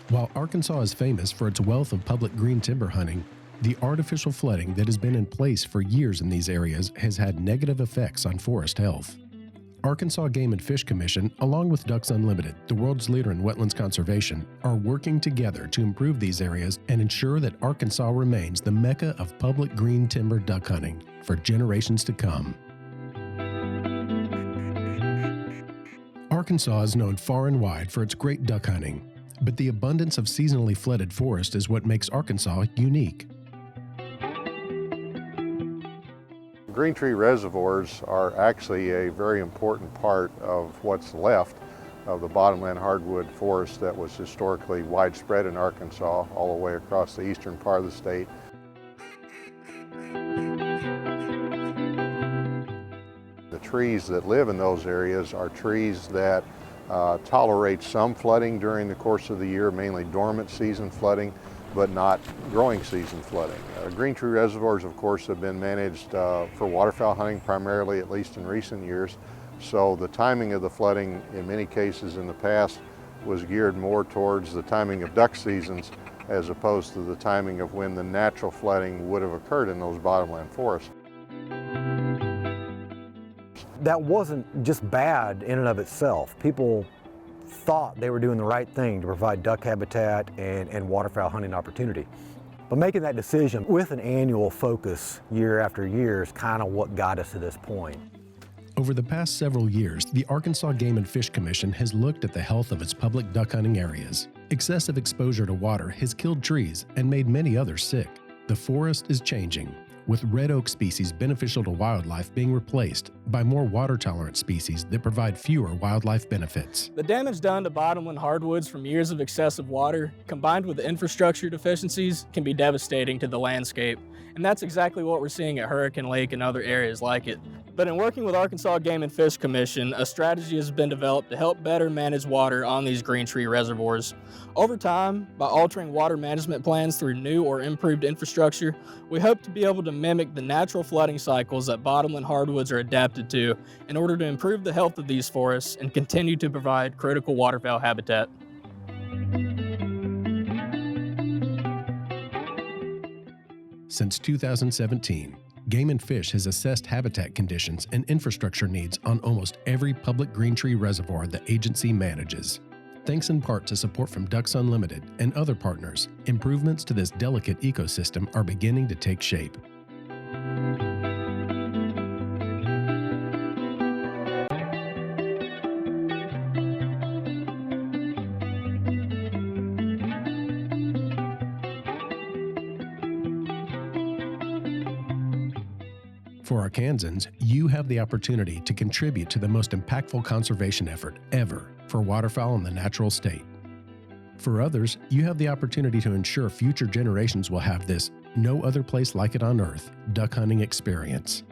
While Arkansas is famous for its wealth of public green timber hunting, the artificial flooding that has been in place for years in these areas has had negative effects on forest health. Arkansas Game and Fish Commission, along with Ducks Unlimited, the world's leader in wetlands conservation, are working together to improve these areas and ensure that Arkansas remains the mecca of public green timber duck hunting for generations to come. Arkansas is known far and wide for its great duck hunting, but the abundance of seasonally flooded forest is what makes Arkansas unique. Green tree reservoirs are actually a very important part of what's left of the bottomland hardwood forest that was historically widespread in Arkansas all the way across the eastern part of the state. The trees that live in those areas are trees that tolerate some flooding during the course of the year, mainly dormant season flooding, but not growing season flooding. Green tree reservoirs, of course, have been managed for waterfowl hunting primarily, at least in recent years. So the timing of the flooding in many cases in the past was geared more towards the timing of duck seasons as opposed to the timing of when the natural flooding would have occurred in those bottomland forests. That wasn't just bad in and of itself. People thought they were doing the right thing to provide duck habitat and waterfowl hunting opportunity. But making that decision with an annual focus year after year is kind of what got us to this point. Over the past several years, the Arkansas Game and Fish Commission has looked at the health of its public duck hunting areas. Excessive exposure to water has killed trees and made many others sick. The forest is changing, with red oak species beneficial to wildlife being replaced by more water-tolerant species that provide fewer wildlife benefits. The damage done to bottomland hardwoods from years of excessive water, combined with infrastructure deficiencies, can be devastating to the landscape. And that's exactly what we're seeing at Hurricane Lake and other areas like it. But in working with Arkansas Game and Fish Commission, a strategy has been developed to help better manage water on these green tree reservoirs. Over time, by altering water management plans through new or improved infrastructure, we hope to be able to mimic the natural flooding cycles that bottomland hardwoods are adapted to in order to improve the health of these forests and continue to provide critical waterfowl habitat. Since 2017, Game and Fish has assessed habitat conditions and infrastructure needs on almost every public green tree reservoir the agency manages. Thanks in part to support from Ducks Unlimited and other partners, improvements to this delicate ecosystem are beginning to take shape. For Arkansans, you have the opportunity to contribute to the most impactful conservation effort ever for waterfowl in the natural state. For others, you have the opportunity to ensure future generations will have this no other place like it on earth duck hunting experience.